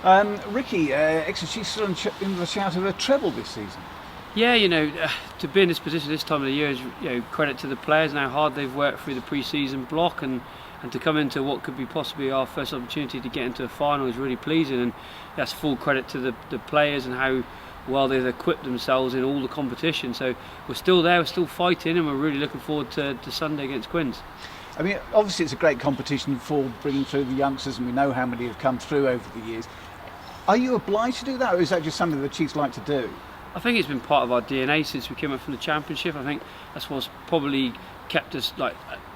Ricky, Exeter Chiefs still in the shout of a treble this season. Yeah, to be in this position this time of the year is credit to the players and how hard they've worked through the pre-season block, and to come into what could be possibly our first opportunity to get into a final is really pleasing, and that's full credit to the players and how well they've equipped themselves in all the competition. So we're still there, we're still fighting, and we're really looking forward to Sunday against Quins. I mean, obviously it's a great competition for bringing through the youngsters, and we know how many have come through over the years. Are you obliged to do that, or is that just something the Chiefs like to do? I think it's been part of our DNA since we came up from the Championship. I think that's what's probably kept us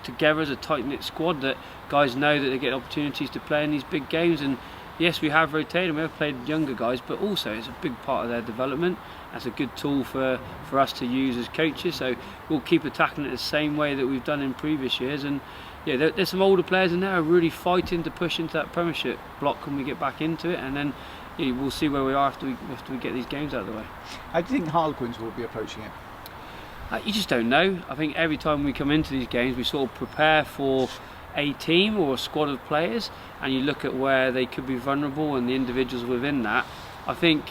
together as a tight-knit squad, that guys know that they get opportunities to play in these big games. And yes, we have rotated and we have played younger guys, but also it's a big part of their development. That's a good tool for us to use as coaches, so we'll keep attacking it the same way that we've done in previous years. And yeah, there's some older players in there who are really fighting to push into that Premiership block when we get back into it, and then we'll see where we are after we get these games out of the way. How do you think Harlequins will be approaching it? You just don't know. I think every time we come into these games we sort of prepare for a team or a squad of players, and you look at where they could be vulnerable and the individuals within that. I think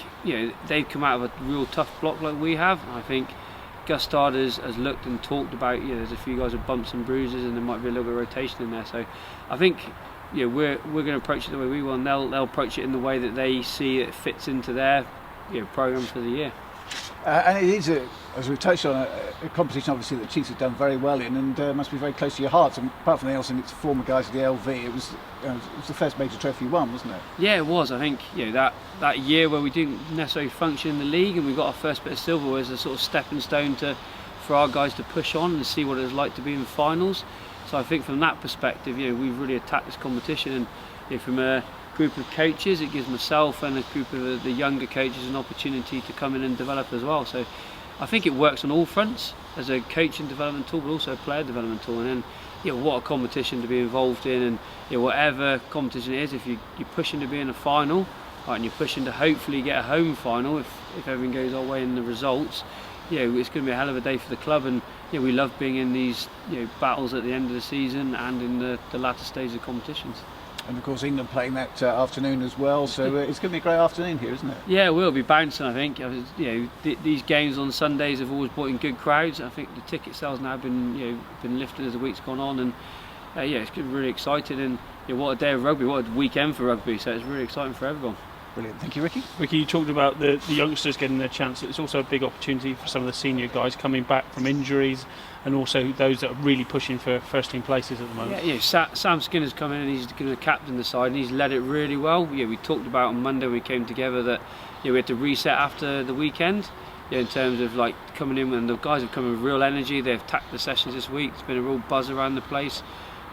they've come out of a real tough block like we have. I think Gustard has looked and talked about there's a few guys with bumps and bruises, and there might be a little bit of rotation in there. So I think we're going to approach it the way we will, and they'll approach it in the way that they see it fits into their programme for the year. And it is, as we've touched on, a competition obviously that Chiefs have done very well in, and must be very close to your hearts. And apart from anything else, and it's former guys of the LV, it was the first major trophy you won, wasn't it? Yeah, it was. I think that year where we didn't necessarily function in the league and we got our first bit of silver was a sort of stepping stone for our guys to push on and see what it was like to be in finals. So I think from that perspective, we've really attacked this competition, and from a group of coaches, it gives myself and a group of the younger coaches an opportunity to come in and develop as well. So I think it works on all fronts as a coaching development tool, but also a player development tool. And then what a competition to be involved in, and whatever competition it is, if you're pushing to be in a final, right, and you're pushing to hopefully get a home final if everything goes our way in the results, it's going to be a hell of a day for the club. And we love being in these battles at the end of the season and in the latter stages of competitions. And of course England playing that afternoon as well, so it's going to be a great afternoon here, isn't it? Yeah, we'll be bouncing, I think. These games on Sundays have always brought in good crowds. I think the ticket sales now have been lifted as the week's gone on, and it's really exciting. And what a day of rugby, what a weekend for rugby, so it's really exciting for everyone. Brilliant. Thank you, Ricky. Ricky, you talked about the youngsters getting their chance. It's also a big opportunity for some of the senior guys coming back from injuries, and also those that are really pushing for first team places at the moment. Sam Skinner's come in and he's going to captain the side, and he's led it really well. We talked about on Monday when we came together that we had to reset after the weekend. In terms of coming in, and the guys have come with real energy. They've attacked the sessions this week. It's been a real buzz around the place.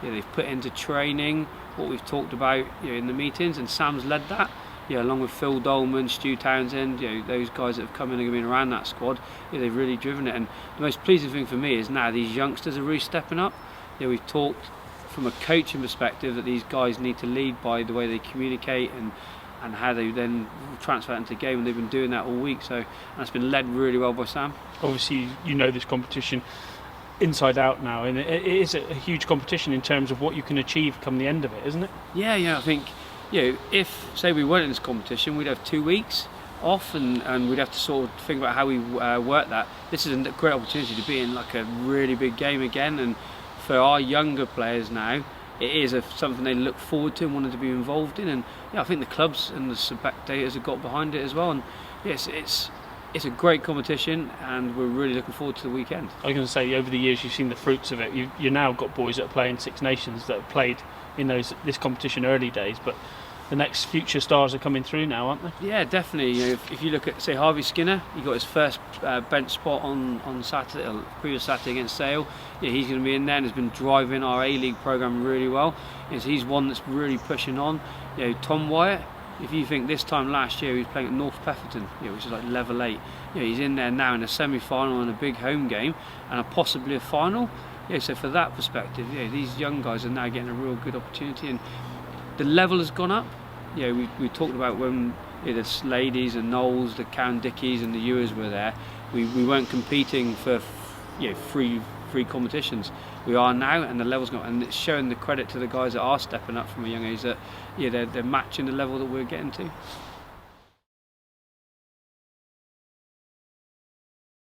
They've put into training what we've talked about in the meetings, and Sam's led that. Along with Phil Dolman, Stu Townsend, those guys that have come in and been around that squad, they've really driven it. And the most pleasing thing for me is now these youngsters are really stepping up. We've talked from a coaching perspective that these guys need to lead by the way they communicate and how they then transfer that into the game, and they've been doing that all week. So that's been led really well by Sam. Obviously, this competition inside out now, and it is a huge competition in terms of what you can achieve come the end of it, isn't it? Yeah, I think. If say we weren't in this competition, we'd have 2 weeks off, and we'd have to sort of think about how we work that. This is a great opportunity to be in a really big game again, and for our younger players now, it is something they look forward to and wanted to be involved in. And I think the clubs and the spectators have got behind it as well. And yes, it's a great competition, and we're really looking forward to the weekend. I was going to say, over the years you've seen the fruits of it. You've now got boys that are playing Six Nations that have played in this competition early days, but the next future stars are coming through now, aren't they? Yeah, definitely. If you look at, say, Harvey Skinner, he got his first bench spot on Saturday, or previous Saturday against Sale. He's going to be in there and has been driving our A-League programme really well. He's one that's really pushing on. Tom Wyatt, if you think this time last year he was playing at North Pefferton, which is level 8, he's in there now in a semi-final and a big home game and possibly a final. So for that perspective, these young guys are now getting a real good opportunity, and the level has gone up. We talked about when the Sladies and Knowles, the Cowan Dickies and the Ewers were there. We weren't competing for free 3 competitions. We are now, and the level's got, and it's showing the credit to the guys that are stepping up from a young age that they're matching the level that we're getting to.